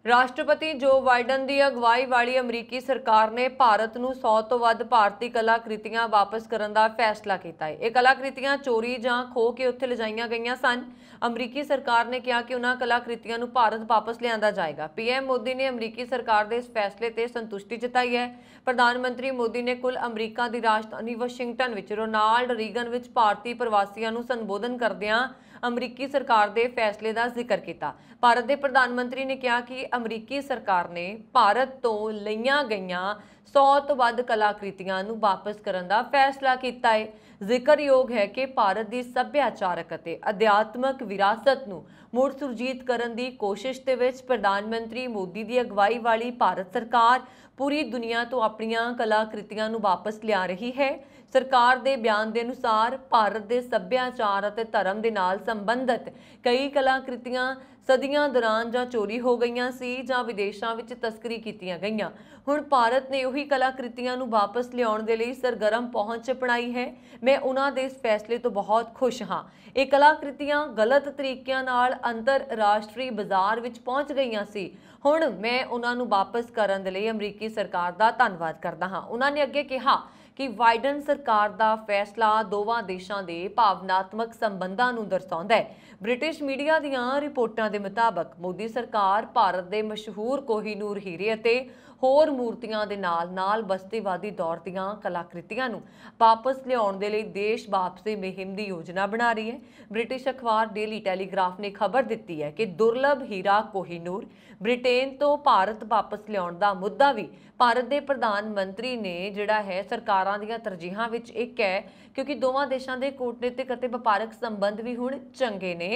राष्ट्रपति जो बाइडन की अगवाई वाली अमरीकी सरकार ने भारत ਨੂੰ 100 ਤੋਂ ਵੱਧ ਭਾਰਤੀ ਕਲਾਕ੍ਰਿਤੀਆਂ ਵਾਪਸ ਕਰਨ ਦਾ फैसला किया है। ਇਹ ਕਲਾਕ੍ਰਿਤੀਆਂ ਚੋਰੀ ਜਾਂ ਖੋਹ ਕੇ ਉੱਥੇ ਲਿਜਾਈਆਂ ਗਈਆਂ ਸਨ। अमरीकी सरकार ने कहा कि उन्होंने कलाकृतियों को भारत वापस लिया जाएगा। पीएम मोदी ने अमरीकी सरकार के इस फैसले से संतुष्टि जताई है। प्रधानमंत्री मोदी ने कुल अमरीका की राजधानी वाशिंगटन विच रोनाल्ड रीगन विच भारतीय प्रवासियों को संबोधन करदियां अमरीकी सरकार के फैसले का जिक्र किया। भारत के प्रधानमंत्री ने कहा कि अमरीकी सरकार ने भारत तो लईयां गईयां 100 तो वध कलाकृतियां नूं वापस करने का फैसला किया है। ਜ਼ਿਕਰਯੋਗ है कि भारत की सभ्याचारक ਅਤੇ ਅਧਿਆਤਮਕ ਵਿਰਾਸਤ ਨੂੰ ਮੁੜ ਸੁਰਜੀਤ ਕਰਨ ਦੀ ਕੋਸ਼ਿਸ਼ ਦੇ ਵਿੱਚ ਪ੍ਰਧਾਨਮੰਤਰੀ ਮੋਦੀ ਦੀ ਅਗਵਾਈ ਵਾਲੀ ਭਾਰਤ ਸਰਕਾਰ पूरी दुनिया तो अपनियां कलाकृतियां नूं वापस लिया रही है। सरकार के बयान के अनुसार भारत के सभ्याचार और धर्म के नाल संबंधित कई कलाकृतियां सदियां दौरान जां चोरी हो गईयां सी जां विदेशों में तस्करी कीतियां गईयां। हुण भारत ने उही कलाकृतियां नूं वापस लियाउण दे लई सरगर्म पहुंच अपनाई है। मैं उन्हां दे इस फैसले तो बहुत खुश हाँ। ये कलाकृतियां गलत तरीके नाल अंतरराष्ट्रीय बाजार विच पहुंच गईयां सी। हुण मैं उन्हां नूं वापस करन दे लई अमरीकी सरकार दा धन्नवाद करदा हाँ। उन्होंने अगे कहा कि बाइडन सरकार का फैसला दोवां देशों के भावनात्मक संबंधों नूं दर्शाउंदा है। ब्रिटिश मीडिया दीआं रिपोर्टां दे मुताबक मोदी सरकार भारत के मशहूर कोहिनूर हीरे अते होर मूर्तियां दे नाल बस्तीवादी दौर दीआं कलाकृतियां नूं वापस लियाउण दे लई देश वापसी मुहिम की योजना बना रही है। ब्रिटिश अखबार डेली टैलीग्राफ ने खबर दी है कि दुर्लभ हीरा कोहिनूर ब्रिटेन तो भारत वापस लियाउण दा मुद्दा भी भारत के प्रधानमंत्री ने जिहड़ा है सरकारां दीआं तरजीहां विच एक है, क्योंकि दोवां देशां दे कूटनीतिक अते वपारक संबंध भी हुण चंगे ने।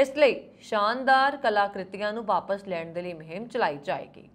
इसलिए शानदार कलाकृतियां नूं वापस लैण दे लई मुहिम चलाई जाएगी।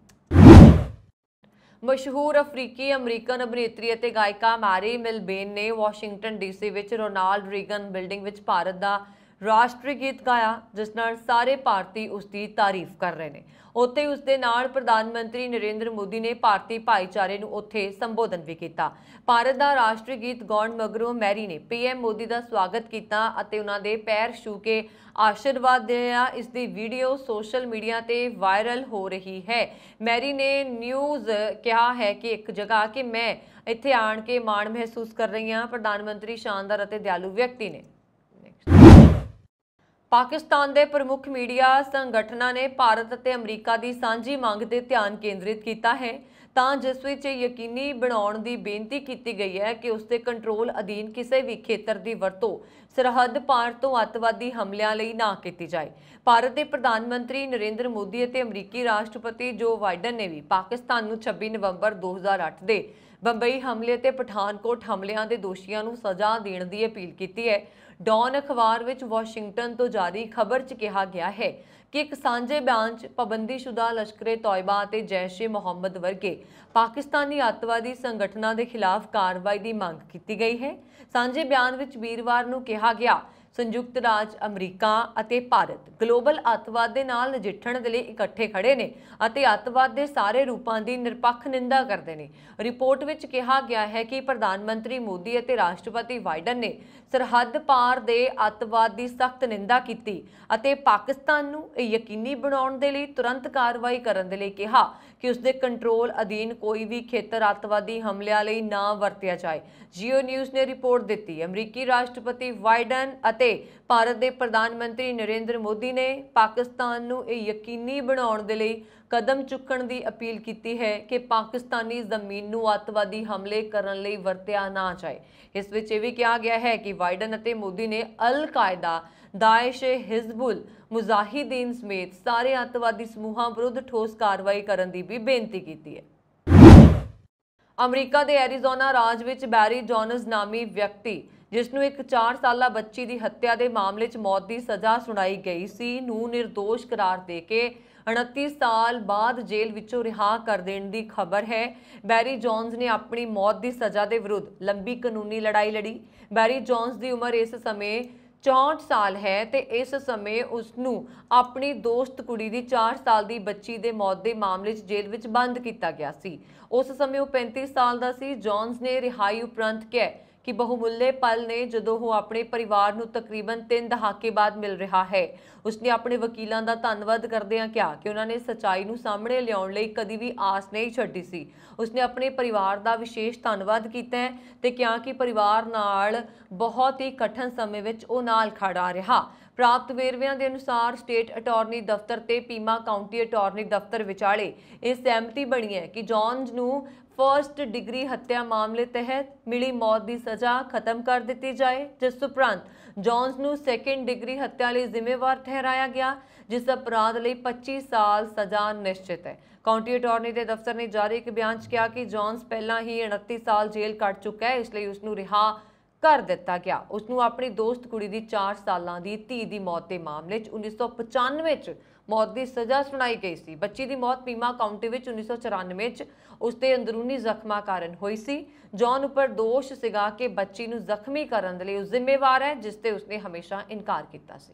मशहूर अफ्रीकी अमरीकन अभिनेत्री ਅਤੇ गायिका मैरी मिलबेन ने वाशिंगटन डीसी विच रोनाल्ड रीगन बिल्डिंग विच भारत का राष्ट्रीय गीत गाया, जिस नाल सारे भारती उसकी तारीफ कर रहे हैं। उत्थे उसके नाल प्रधानमंत्री नरेंद्र मोदी ने भारतीय भाईचारे नूं उत्थे संबोधन भी किया। भारत का राष्ट्रीय गीत गाउण मगरों मैरी ने पीएम मोदी का स्वागत किया और उन्होंने पैर छू के आशीर्वाद दिया। इसकी वीडियो सोशल मीडिया ते वायरल हो रही है। मैरी ने न्यूज़ कहा है कि एक जगह कि मैं इत्थे आण के माण महसूस कर रही हाँ। प्रधानमंत्री शानदार और दयालु व्यक्ति ने। पाकिस्तान के प्रमुख मीडिया संगठनों ने भारत और अमरीका की सांझी मंग ते ध्यान केंद्रित किया है, तां जिस विच यकीनी बनाउण दी बेनती की गई है कि उसके कंट्रोल अधीन किसी भी खेतर की वरतों सरहद पार तो अतवादी हमलियां लई ना की जाए। भारत के प्रधानमंत्री नरेंद्र मोदी और अमरीकी राष्ट्रपति जो बाइडन ने भी पाकिस्तान नूं 26 नवंबर 2008 के बंबई हमले ते पठानकोट हमलियां के दोषियों नूं सज़ा देण दी अपील की है। डॉन अखबार विच वाशिंगटन तो जारी खबर च कहा गया है कि एक सांझे बयान च पाबंदीशुदा लश्करे तौयबा ते जैश ए मोहम्मद वर्गे पाकिस्तानी अतवादी संगठनों के खिलाफ कार्रवाई की मांग की गई है। सांझे बयान विच वीरवार नूं कहा गया संयुक्त राज्य अमरीका अते भारत ग्लोबल अतवाद दे नाल नजिठण दे लई इकट्ठे खड़े ने अते अतवाद दे सारे रूपां दी निरपक्ष निंदा करदे ने। रिपोर्ट विच कहा गया है कि प्रधानमंत्री मोदी अते राष्ट्रपति बाइडन ने सरहद पार दे अतवाद की सख्त निंदा की अते पाकिस्तान नूं यकीनी बनाउण दे लई तुरंत कार्रवाई करन दे लई कहा कि उसके कंट्रोल अधीन कोई भी खेतर अतवादी हमलियां लई ना वरतिया जाए। जियो न्यूज़ ने रिपोर्ट दी। अमरीकी राष्ट्रपति बाइडन अते भारत के प्रधानमंत्री नरेंद्र मोदी ने पाकिस्तान नूं यकीनी बनाउण दे लई कदम चुकण की अपील की है कि पाकिस्तानी जमीन नूं अतवादी हमले करन लई वरतिया ना जाए। इस विच यह भी कहा गया है कि बाइडन अते मोदी ने अल कायदा दाइश हिजबुल मुजाहिदीन समेत सारे अतवादी समूहों विरुद्ध ठोस कार्रवाई करने की भी बेनती की है। अमरीका के एरीजोना राज विच बैरी जॉनस नामी व्यक्ति जिसनों एक 4 साला बच्ची की हत्या के मामले च मौत की सज़ा सुनाई गई सी नूं निर्दोष करार दे के 29 साल बाद जेल विचों रिहा कर देने की खबर है। बैरी जॉन्स ने अपनी मौत की सज़ा के विरुद्ध लंबी कानूनी लड़ाई लड़ी। बैरी जॉन्स की उम्र इस समय 64 साल है ते इस समय उसनूं अपनी दोस्त कुड़ी की 4 साल की बच्ची के मौत के मामले जेल विच बंद किया गया सी। उस समय वो 35 साल का सी। जॉन्स ने रिहाई उपरंत कहा कि बहुमूल्य पल ने ਜਦੋਂ ਉਹ ਆਪਣੇ ਪਰਿਵਾਰ ਨੂੰ ਤਕਰੀਬਨ 3 ਦਹਾਕੇ ਬਾਅਦ ਮਿਲ ਰਿਹਾ ਹੈ। ਉਸਨੇ ਆਪਣੇ ਵਕੀਲਾਂ ਦਾ ਧੰਨਵਾਦ ਕਰਦਿਆਂ ਕਿਹਾ ਕਿ ਉਹਨਾਂ ਨੇ ਸੱਚਾਈ ਨੂੰ ਸਾਹਮਣੇ ਲਿਆਉਣ ਲਈ ਕਦੀ ਵੀ ਆਸ ਨਹੀਂ ਛੱਡੀ ਸੀ। ਉਸਨੇ ਆਪਣੇ ਪਰਿਵਾਰ ਦਾ ਵਿਸ਼ੇਸ਼ ਧੰਨਵਾਦ ਕੀਤਾ ਹੈ ਤੇ ਕਿਹਾ ਕਿ ਪਰਿਵਾਰ ਨਾਲ ਬਹੁਤ ਹੀ ਕਠਿਨ ਸਮੇਂ ਵਿੱਚ ਉਹ ਨਾਲ ਖੜਾ ਰਿਹਾ। ਪ੍ਰਾਪਤ ਵੇਰਵਿਆਂ ਦੇ ਅਨੁਸਾਰ ਸਟੇਟ ਅਟਾਰਨੀ ਦਫ਼ਤਰ ਤੇ ਪੀਮਾ ਕਾਉਂਟੀ ਅਟਾਰਨੀ ਦਫ਼ਤਰ ਵਿਚਾਲੇ ਇਹ ਸਹਿਮਤੀ ਬਣੀ ਹੈ ਕਿ ਜੌਨਸ ਨੂੰ फर्स्ट डिग्री हत्या मामले तहत मिली मौत की सज़ा खत्म कर दी जाए, जिस उपरंत जॉन्स नूं सैकेंड डिग्री हत्या लई जिम्मेवार ठहराया गया, जिस अपराध लई 25 साल सज़ा निश्चित है। काउंटी अटॉर्नी के दफ्तर ने जारी एक बयान च कहा कि जॉन्स पहला ही 29 साल जेल कट चुका है, इसलिए उसनूं रिहा कर दिता गया। उसनूं अपनी दोस्त कुड़ी की 4 साल की धी की मौत के मामले 1995 मौत की सज़ा सुनाई गई सी। बच्ची की मौत पीमा काउंटी 1994 उसके अंदरूनी जख्मां कारण हुई सी। जॉन उपर दोष सीगा कि बच्ची नूं जख्मी करन दे लई उस जिम्मेवार है, जिस ते उसने हमेशा इनकार किया सी।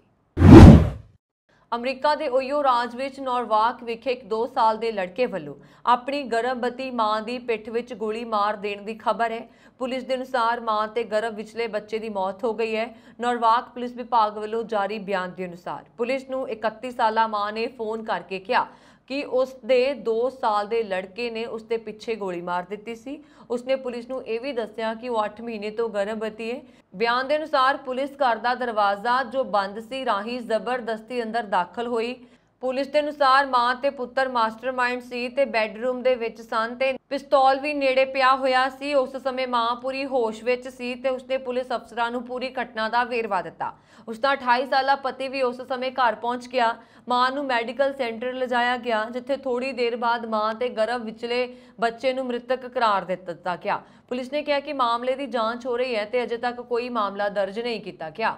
अमरीका के ओहियो राज विच नॉरवाक विखे एक 2 साल के लड़के वालों अपनी गर्भवती मां की पिठ विच गोली मार देने की खबर है। पुलिस के अनुसार मां ते गर्भ विचले बच्चे की मौत हो गई है। नॉरवाक पुलिस विभाग वालों जारी बयान के अनुसार पुलिस नूं 31 साला मां ने फोन करके कहा कि उसके 2 साल के लड़के ने उसके पिछे गोली मार दी सी। उसने पुलिस नूं यह भी दस्सिया कि वह 8 महीने तो गर्भवती है। बयान के अनुसार पुलिस घर का दरवाजा जो बंद सी राही जबरदस्ती अंदर दाखिल हुई। पुलिस के अनुसार मां ते पुत्र मास्टरमाइंड सी ते बैडरूम दे विच सन ते पिस्तौल भी नेड़े पिया होया सी। उस समय मां पूरी होश विच सी ते उसने पुलिस अफसरां नूं पूरी घटना का वेरवा दिता। उसका 28 साला पति भी उस समय घर पहुंच गया। मां नूं मैडिकल सेंटर लिजाया गया, जिथे थोड़ी देर बाद मां ते गर्भ विचले बच्चे नूं मृतक करार दे दिता गया। पुलिस ने कहा कि मामले की जांच हो रही है ते अजे तक कोई मामला दर्ज नहीं किया गया।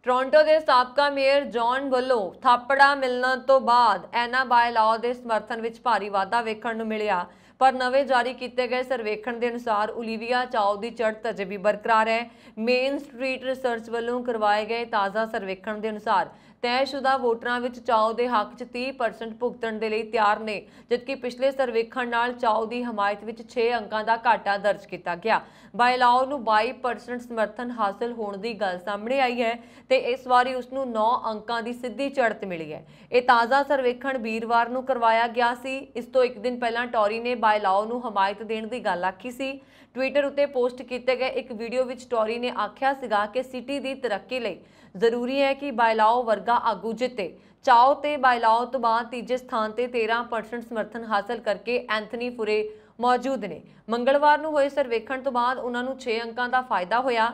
ਟੋਰਾਂਟੋ ਦੇ ਸਾਬਕਾ ਮੇਅਰ ਜੌਨ ਵੱਲੋਂ ਥਾਪੜਾ ਮਿਲਣ ਤੋਂ ਬਾਅਦ ਐਨਾ ਬਾਇਲਾਓ ਦੇ ਸਮਰਥਨ ਵਿੱਚ ਭਾਰੀ ਵਾਧਾ ਵੇਖਣ ਨੂੰ ਮਿਲਿਆ, ਪਰ ਨਵੇਂ ਜਾਰੀ ਕੀਤੇ ਗਏ ਸਰਵੇਖਣ ਦੇ ਅਨੁਸਾਰ ਓਲੀਵੀਆ ਚਾਓ ਦੀ ਚੜ੍ਹਤ ਅਜੇ ਵੀ ਬਰਕਰਾਰ ਹੈ। ਮੇਨ ਸਟਰੀਟ ਰਿਸਰਚ ਵੱਲੋਂ ਕਰਵਾਏ ਗਏ ਤਾਜ਼ਾ ਸਰਵੇਖਣ ਦੇ ਅਨੁਸਾਰ तयशुदा वोटरां विच चाओ के हक च 30% भुगतण दे लई तैयार ने, जबकि पिछले सर्वेखण नाल चाओ की हमायत विच 6 अंकां दा घाटा दर्ज किया गया। बायलाओ नूं 22% समर्थन हासिल होने की गल सामने आई है ते इस वारी उसनूं 9 अंकां की सीधी चढ़त मिली है। यह ताज़ा सर्वेखण वीरवार नूं करवाया गया सी। इस तो एक दिन पहलां टॉरी ने बायलाओ नूं हमायत देण दी गल आखी सी। ट्विटर उत्ते पोस्ट किए गए एक वीडियो विच टॉरी ने आख्या सीगा कि सिटी की तरक्की लई जरूरी है कि बायलाओ वर्गा आगू जिते। चाओ ते बायलाओ तो बाद तीजे स्थान ते 13% समर्थन हासिल करके एंथनी फुरे मौजूद ने। मंगलवार नूं होए सर्वेखण तो बाद उन्हां नूं 6 अंकां दा फायदा होया।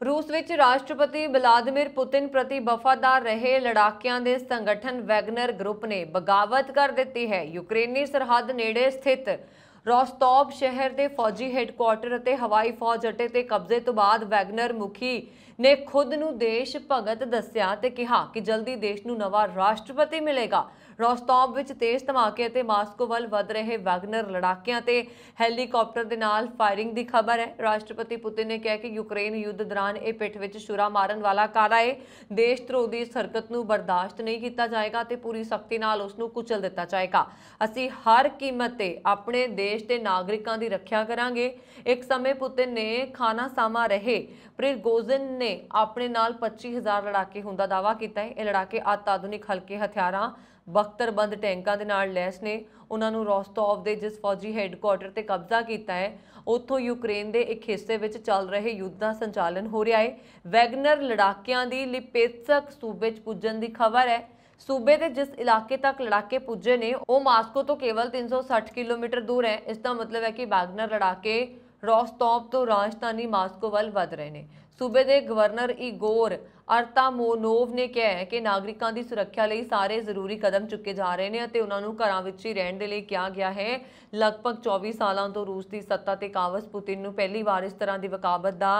रूस विच राष्ट्रपति व्लादिमीर पुतिन प्रति वफादार रहे लड़ाकियां दे संगठन वैगनर ग्रुप ने बगावत कर दी है। यूक्रेनी सरहद नेड़े स्थित रोस्टोव शहर के फौजी हैडकुआटर और हवाई फौज अड्डे ते कब्जे तो बाद वैगनर मुखी ने खुद नूं देश भगत दस्सिया ते कहा कि जल्दी देश नूं नवा राष्ट्रपति मिलेगा। रोस्टोव विच तेज धमाके ते मास्को वल वध रहे वैगनर लड़ाकियां ते हैलीकॉप्टर दे नाल फायरिंग की खबर है। राष्ट्रपति पुतिन ने कहा कि यूक्रेन युद्ध दौरान यह पिठ विच छुरा मारन वाला कारा है। देश धरोह की इस हरकत नूं बर्दाश्त नहीं किया जाएगा ते पूरी सख्ती नाल उसनूं कुचल दिता जाएगा। असीं हर कीमत ते अपने देश के नागरिकों की रक्षा करांगे। एक समय पुतिन ने खाना सामा रहे प्रिगोजिन ने अपने नाल 25,000 लड़ाके होने का दावा किया है। ये लड़ाके अत्याधुनिक हल्के हथियारां बख्तरबंद टैंकों के नाल लैस ने। उन्होंने रोस्टोव के जिस फौजी हैडकुआटर से कब्जा किया है उत्थों यूक्रेन के एक हिस्से में चल रहे युद्ध का संचालन हो रहा है। वैगनर लड़ाकियां की लिपेत्सक सूबे पुजन की खबर है। सूबे के जिस इलाके तक लड़ाके पुजे ने वो मास्को तो केवल 360 किलोमीटर दूर है। इसका मतलब है कि वैगनर लड़ाके रोस्टोव तो राजधानी मास्को वल वध रहे हैं। सूबे के गवर्नर इगोर अर्तामोनोव ने कहा है कि नागरिकों की सुरक्षा लिए सारे जरूरी कदम चुके जा रहे हैं और उन्होंने घरों विच ही रहने के लिए कहा गया है। लगभग 24 सालों तो रूस की सत्ता ते काबज पुतिन नूं पहली बार इस तरह की वकाबत का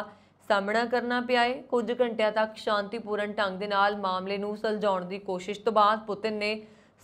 सामना करना पिया है। कुछ घंटिया तक शांतिपूर्ण ढंग दे नाल मामले नूं सुलझाउण की कोशिश तो बाद पुतिन ने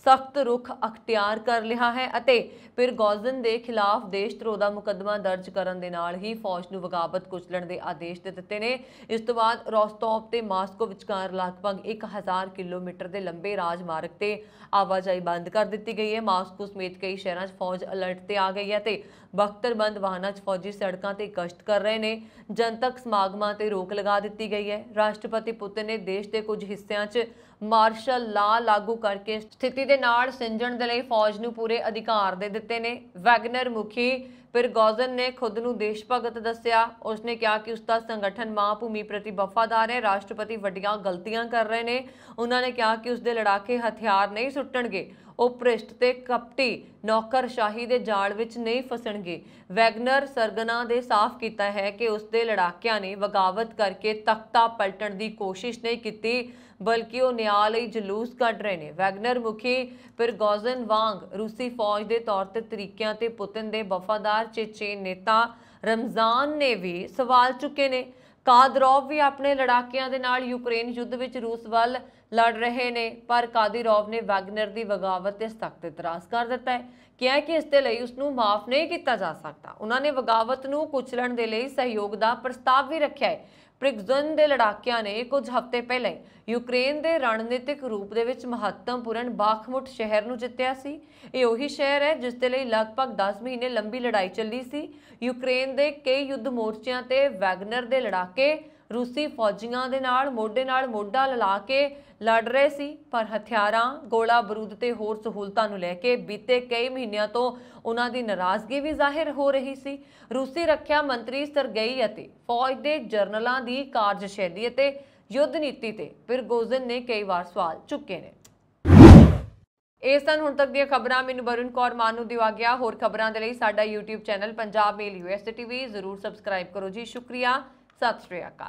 सख्त रुख अख्तियार कर लिया है ਅਤੇ ਪਿਰਗੋਜ਼ਨ ਦੇ ਖਿਲਾਫ ਦੇਸ਼ ਧਰੋਹ ਦਾ ਮੁਕੱਦਮਾ ਦਰਜ ਕਰਨ ਦੇ ਨਾਲ ਹੀ ਫੌਜ ਨੂੰ ਬਗਾਵਤ ਕੁਚਲਣ ਦੇ ਆਦੇਸ਼ ਦੇ ਦਿੱਤੇ ਨੇ। ਇਸ ਤੋਂ ਬਾਅਦ ਰੋਸਟੋਵ ਤੇ ਮਾਸਕੋ ਵਿਚਕਾਰ ਲਗਭਗ 1000 ਕਿਲੋਮੀਟਰ ਦੇ ਲੰਬੇ ਰਾਜਮਾਰਗ ਤੇ ਆਵਾਜਾਈ ਬੰਦ ਕਰ ਦਿੱਤੀ ਗਈ ਹੈ। ਮਾਸਕੋ ਸਮੇਤ ਕਈ ਸ਼ਹਿਰਾਂ 'ਚ ਫੌਜ ਅਲਰਟ ਤੇ ਆ ਗਈ ਹੈ ਤੇ ਬਖਤਰਬੰਦ ਵਾਹਨਾਂ 'ਚ ਫੌਜੀ ਸੜਕਾਂ ਤੇ ਗਸ਼ਤ ਕਰ ਰਹੇ ਨੇ। ਜਨਤਕ ਸਮਾਗਮਾਂ ਤੇ ਰੋਕ ਲਗਾ ਦਿੱਤੀ ਗਈ ਹੈ। ਰਾਸ਼ਟਰਪਤੀ ਪੁਤਿਨ ਨੇ ਦੇਸ਼ ਦੇ ਕੁਝ ਹਿੱਸਿਆਂ 'ਚ ਮਾਰਸ਼ਲ ਲਾ ਲਾਗੂ ਕਰਕੇ ਸਥਿਤੀ ਦੇ ਨਾਲ ਸਿੰਜਣ ਦੇ ਲਈ ਫੌਜ ਨੂੰ ਪੂਰੇ ਅਧਿਕਾਰ ਦੇ ਦਿੱਤੇ ਨੇ। ਵੈਗਨਰ ਮੁਖੀ ਪਿਰਗੋਜ਼ਨ ਨੇ ਖੁਦ ਨੂੰ ਦੇਸ਼ ਭਗਤ ਦੱਸਿਆ। ਉਸਨੇ ਕਿਹਾ ਕਿ ਉਸਦਾ ਸੰਗਠਨ ਮਾਂ ਭੂਮੀ ਪ੍ਰਤੀ ਵਫਾਦਾਰ ਹੈ। ਰਾਸ਼ਟਰਪਤੀ ਵੱਡੀਆਂ ਗਲਤੀਆਂ ਕਰ ਰਹੇ ਨੇ। ਉਹਨਾਂ ਨੇ ਕਿਹਾ ਕਿ ਉਸਦੇ ਲੜਾਕੇ ਹਥਿਆਰ ਨਹੀਂ ਸੁੱਟਣਗੇ, ਉਹ ਭ੍ਰਿਸ਼ਟ ਤੇ ਕਪਟੀ ਨੌਕਰਸ਼ਾਹੀ ਦੇ ਜਾਲ ਵਿੱਚ ਨਹੀਂ ਫਸਣਗੇ। ਵੈਗਨਰ ਸਰਗਨਾ ਦੇ ਸਾਫ਼ ਕੀਤਾ ਹੈ ਕਿ ਉਸਦੇ ਲੜਾਕਿਆਂ ਨੇ ਬਗਾਵਤ ਕਰਕੇ ਤਖਤਾ ਪਲਟਣ ਦੀ ਕੋਸ਼ਿਸ਼ ਨਹੀਂ ਕੀਤੀ, ਬਲਕਿ ਉਹ ਨਿਆਂ ਲਈ ਜਲੂਸ ਕੱਢ ਰਹੇ ਨੇ। ਵੈਗਨਰ ਮੁਖੀ ਪਿਰਗੋਜ਼ਨ ਵਾਂਗ ਰੂਸੀ ਫੌਜ ਦੇ ਤੌਰ ਤੇ ਤਰੀਕਿਆਂ ਤੇ ਪੁਤਿਨ ਦੇ ਵਫਾਦਾਰ ਚੇਚੇਨ ਨੇਤਾ ਰਮਜ਼ਾਨ ਨੇ ਵੀ ਸਵਾਲ ਚੁੱਕੇ ਨੇ। ਕਾਦਰੋਵ ਵੀ ਆਪਣੇ ਲੜਾਕਿਆਂ ਦੇ ਨਾਲ ਯੂਕਰੇਨ ਯੁੱਧ ਵਿੱਚ ਰੂਸ ਵੱਲ ਲੜ ਰਹੇ ਨੇ, ਪਰ ਕਾਦੀਰੋਵ ਨੇ ਵੈਗਨਰ ਦੀ ਬਗਾਵਤ ਤੇ ਸਖਤ ਇਤਰਾਜ਼ ਕਰ ਦਿੱਤਾ ਹੈ। ਕਿਹਾ ਕਿ ਇਸ ਦੇ ਲਈ ਉਸ ਨੂੰ ਮਾਫ ਨਹੀਂ ਕੀਤਾ ਜਾ ਸਕਦਾ। ਉਹਨਾਂ ਨੇ ਬਗਾਵਤ ਨੂੰ ਕੁਚਲਣ ਦੇ ਲਈ ਸਹਿਯੋਗ ਦਾ ਪ੍ਰਸਤਾਵ ਵੀ ਰੱਖਿਆ ਹੈ। ਪ੍ਰਿਗਜ਼ਨ ਦੇ ਲੜਾਕਿਆਂ ਨੇ ਕੁਝ ਹਫ਼ਤੇ ਪਹਿਲਾਂ ਯੂਕਰੇਨ ਦੇ ਰਣਨੀਤਿਕ ਰੂਪ ਦੇ ਵਿੱਚ ਮਹੱਤਵਪੂਰਨ ਬਾਖਮੁਟ ਸ਼ਹਿਰ ਨੂੰ ਜਿੱਤਿਆ ਸੀ। ਇਹ ਉਹੀ ਸ਼ਹਿਰ ਹੈ ਜਿਸ ਦੇ ਲਈ ਲਗਭਗ 10 ਮਹੀਨੇ ਲੰਬੀ ਲੜਾਈ ਚੱਲੀ ਸੀ। ਯੂਕਰੇਨ ਦੇ ਕਈ ਯੁੱਧ ਮੋਰਚਿਆਂ ਤੇ ਵੈਗਨਰ ਦੇ ਲੜਾਕੇ ਰੂਸੀ ਫੌਜੀਆਂ ਦੇ ਨਾਲ ਮੋਢਾ ਲਾ ਕੇ ਲੜ ਰਹੇ ਸੀ, ਪਰ ਹਥਿਆਰਾਂ, ਗੋਲਾ ਬਰੂਦ ਤੇ ਹੋਰ ਸਹੂਲਤਾਂ ਨੂੰ ਲੈ ਕੇ ਬੀਤੇ ਕਈ ਮਹੀਨਿਆਂ ਤੋਂ ਉਹਨਾਂ ਦੀ ਨਾਰਾਜ਼ਗੀ ਵੀ ਜ਼ਾਹਿਰ ਹੋ ਰਹੀ ਸੀ। ਰੂਸੀ ਰੱਖਿਆ ਮੰਤਰੀ ਸਰਗੇਈ ਅਤੇ ਫੌਜ ਦੇ ਜਰਨਲਾਂ ਦੀ ਕਾਰਜਸ਼ੈਲੀ ਅਤੇ ਯੁੱਧ ਨੀਤੀ ਤੇ ਪਿਰਗੋਜ਼ਨ ਨੇ ਕਈ ਵਾਰ ਸਵਾਲ ਚੁੱਕੇ ਨੇ। ਇਸ ਸਨ ਹੁਣ ਤੱਕ ਦੀਆਂ ਖਬਰਾਂ। ਮੈਨੂੰ ਵਰੁਣ ਕੌਰ ਮਾਨ ਨੂੰ ਦਿਵਾ ਗਿਆ। ਹੋਰ ਖਬਰਾਂ ਦੇ ਲਈ ਸਾਡਾ YouTube ਚੈਨਲ ਪੰਜਾਬ ਮੇਲ USA TV ਜ਼ਰੂਰ ਸਬਸਕ੍ਰਾਈਬ ਕਰੋ ਜੀ। ਸ਼ੁਕਰੀਆ। ਸਤਿ ਸ਼੍ਰੀ ਅਕਾਲ।